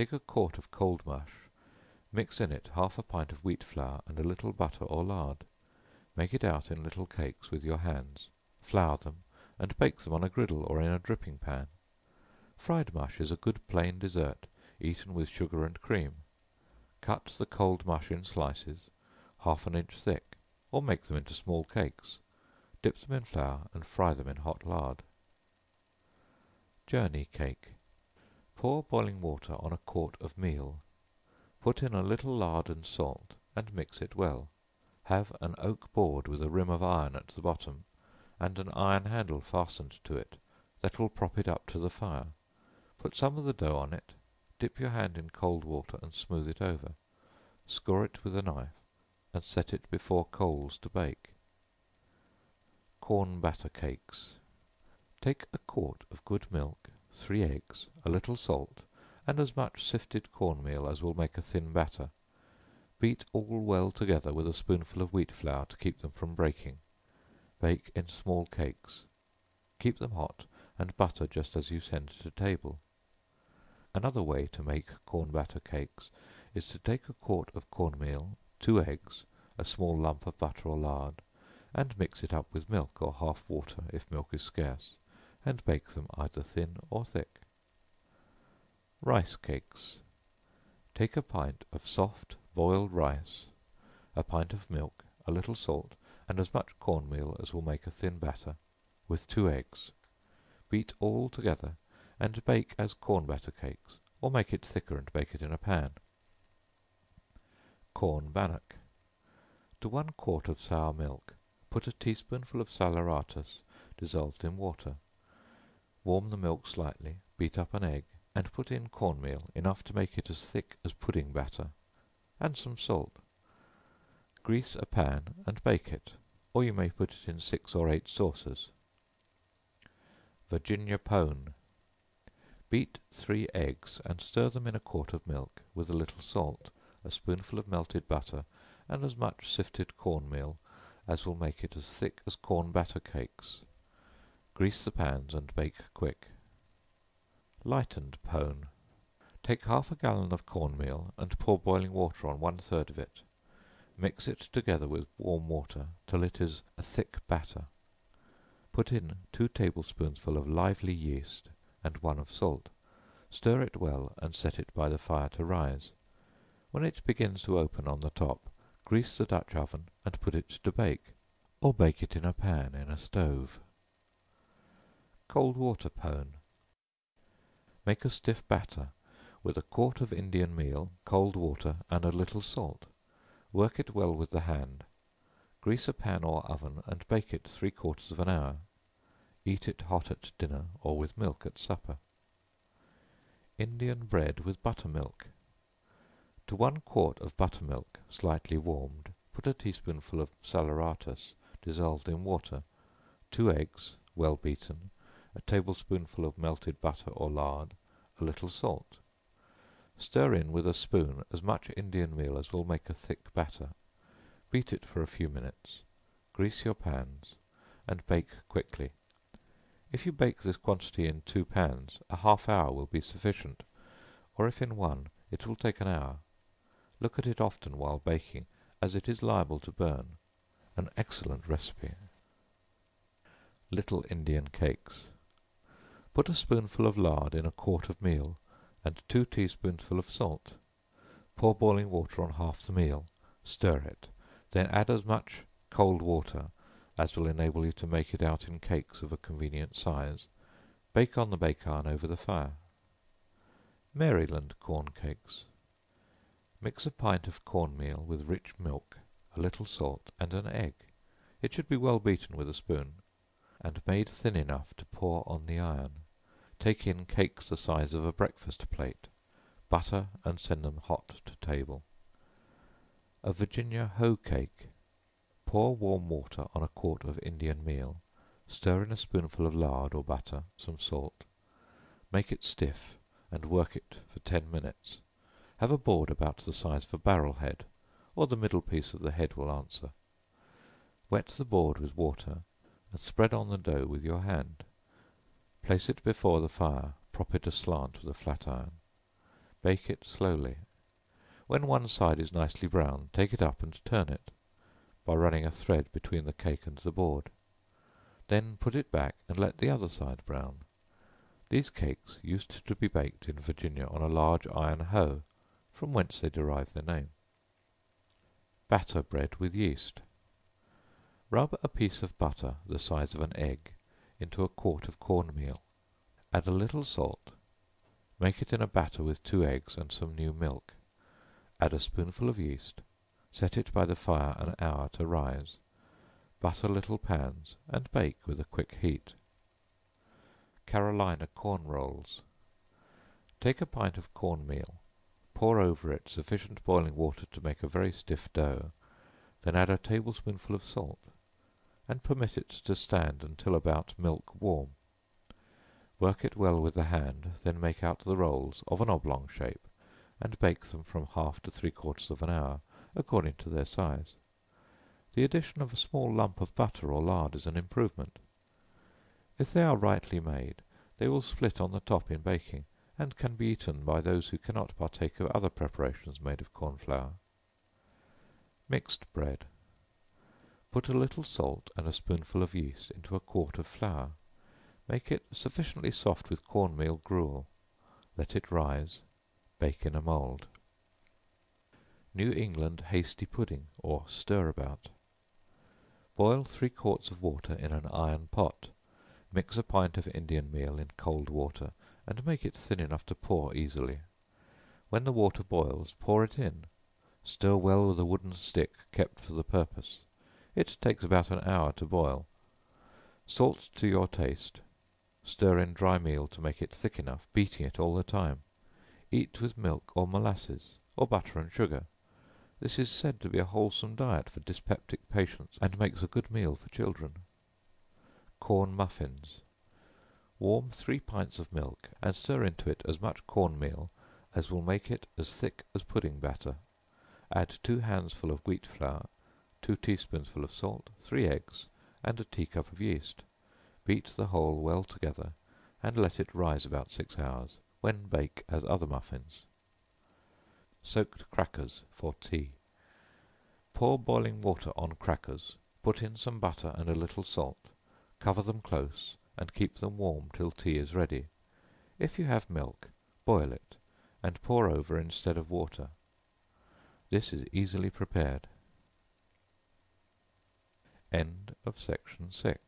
Take a quart of cold mush, mix in it half a pint of wheat flour and a little butter or lard. Make it out in little cakes with your hands, flour them, and bake them on a griddle or in a dripping pan. Fried mush is a good plain dessert, eaten with sugar and cream. Cut the cold mush in slices, half an inch thick, or make them into small cakes, dip them in flour and fry them in hot lard. Journey Cake. Pour boiling water on a quart of meal. Put in a little lard and salt, and mix it well. Have an oak board with a rim of iron at the bottom, and an iron handle fastened to it, that will prop it up to the fire. Put some of the dough on it, dip your hand in cold water and smooth it over. Score it with a knife, and set it before coals to bake. Corn Batter Cakes. Take a quart of good milk, 3 eggs, a little salt, and as much sifted corn meal as will make a thin batter. Beat all well together with a spoonful of wheat flour to keep them from breaking. Bake in small cakes. Keep them hot, and butter just as you send to table. Another way to make corn batter cakes is to take a quart of corn meal, 2 eggs, a small lump of butter or lard, and mix it up with milk or half water if milk is scarce, and bake them either thin or thick. Rice Cakes. Take a pint of soft boiled rice, a pint of milk, a little salt, and as much corn meal as will make a thin batter, with 2 eggs. Beat all together, and bake as corn batter cakes, or make it thicker and bake it in a pan. Corn Bannock. To 1 quart of sour milk, put a teaspoonful of salaeratus dissolved in water. Warm the milk slightly, beat up an egg, and put in corn meal enough to make it as thick as pudding batter, and some salt. Grease a pan and bake it, or you may put it in 6 or 8 saucers. Virginia Pone. Beat 3 eggs and stir them in a quart of milk, with a little salt, a spoonful of melted butter, and as much sifted corn meal as will make it as thick as corn batter cakes. Grease the pans and bake quick. Lightened Pone. Take half a gallon of corn meal and pour boiling water on 1/3 of it. Mix it together with warm water till it is a thick batter. Put in 2 tablespoonsful of lively yeast and 1 of salt. Stir it well and set it by the fire to rise. When it begins to open on the top, grease the Dutch oven and put it to bake, or bake it in a pan in a stove. Cold Water Pone. Make a stiff batter with a quart of Indian meal, cold water, and a little salt. Work it well with the hand. Grease a pan or oven and bake it 3/4 of an hour. Eat it hot at dinner or with milk at supper. Indian Bread with Buttermilk. To 1 quart of buttermilk, slightly warmed, put a teaspoonful of salaeratus dissolved in water, 2 eggs, well beaten, a tablespoonful of melted butter or lard, a little salt. Stir in with a spoon as much Indian meal as will make a thick batter. Beat it for a few minutes. Grease your pans, and bake quickly. If you bake this quantity in 2 pans, a half hour will be sufficient, or if in 1, it will take an hour. Look at it often while baking, as it is liable to burn. An excellent recipe. Little Indian Cakes. Put a spoonful of lard in a quart of meal, and 2 teaspoonsful of salt. Pour boiling water on half the meal, stir it, then add as much cold water as will enable you to make it out in cakes of a convenient size. Bake on the bake iron over the fire. Maryland Corn Cakes. Mix a pint of corn meal with rich milk, a little salt, and an egg. It should be well beaten with a spoon, and made thin enough to pour on the iron. Take in cakes the size of a breakfast plate. Butter and send them hot to table. A Virginia Hoe Cake. Pour warm water on a quart of Indian meal, stir in a spoonful of lard or butter, some salt. Make it stiff, and work it for 10 minutes. Have a board about the size of a barrel head, or the middle piece of the head will answer. Wet the board with water, and spread on the dough with your hand. Place it before the fire, prop it aslant with a flat iron. Bake it slowly. When one side is nicely brown, take it up and turn it, by running a thread between the cake and the board. Then put it back and let the other side brown. These cakes used to be baked in Virginia on a large iron hoe, from whence they derive their name. Batter bread with yeast. Rub a piece of butter the size of an egg into a quart of corn meal. Add a little salt. Make it in a batter with 2 eggs and some new milk. Add a spoonful of yeast. Set it by the fire an hour to rise. Butter little pans and bake with a quick heat. Carolina corn rolls. Take a pint of corn meal, pour over it sufficient boiling water to make a very stiff dough, then add a tablespoonful of salt, and permit it to stand until about milk warm. Work it well with the hand, then make out the rolls of an oblong shape, and bake them from half to 3/4 of an hour, according to their size. The addition of a small lump of butter or lard is an improvement. If they are rightly made, they will split on the top in baking, and can be eaten by those who cannot partake of other preparations made of corn flour. Mixed bread. Put a little salt and a spoonful of yeast into a quart of flour. Make it sufficiently soft with corn meal gruel. Let it rise. Bake in a mould. New England hasty pudding, or stirabout. Boil 3 quarts of water in an iron pot. Mix a pint of Indian meal in cold water, and make it thin enough to pour easily. When the water boils, pour it in. Stir well with a wooden stick kept for the purpose. It takes about an hour to boil. Salt to your taste. Stir in dry meal to make it thick enough, beating it all the time. Eat with milk or molasses, or butter and sugar. This is said to be a wholesome diet for dyspeptic patients, and makes a good meal for children. Corn muffins. Warm 3 pints of milk, and stir into it as much corn meal as will make it as thick as pudding batter. Add 2 handsful of wheat flour, 2 teaspoonsful of salt, 3 eggs, and a teacup of yeast. Beat the whole well together, and let it rise about 6 hours, when bake as other muffins. Soaked crackers for tea. Pour boiling water on crackers, put in some butter and a little salt, cover them close, and keep them warm till tea is ready. If you have milk, boil it, and pour over instead of water. This is easily prepared. End of Section 6.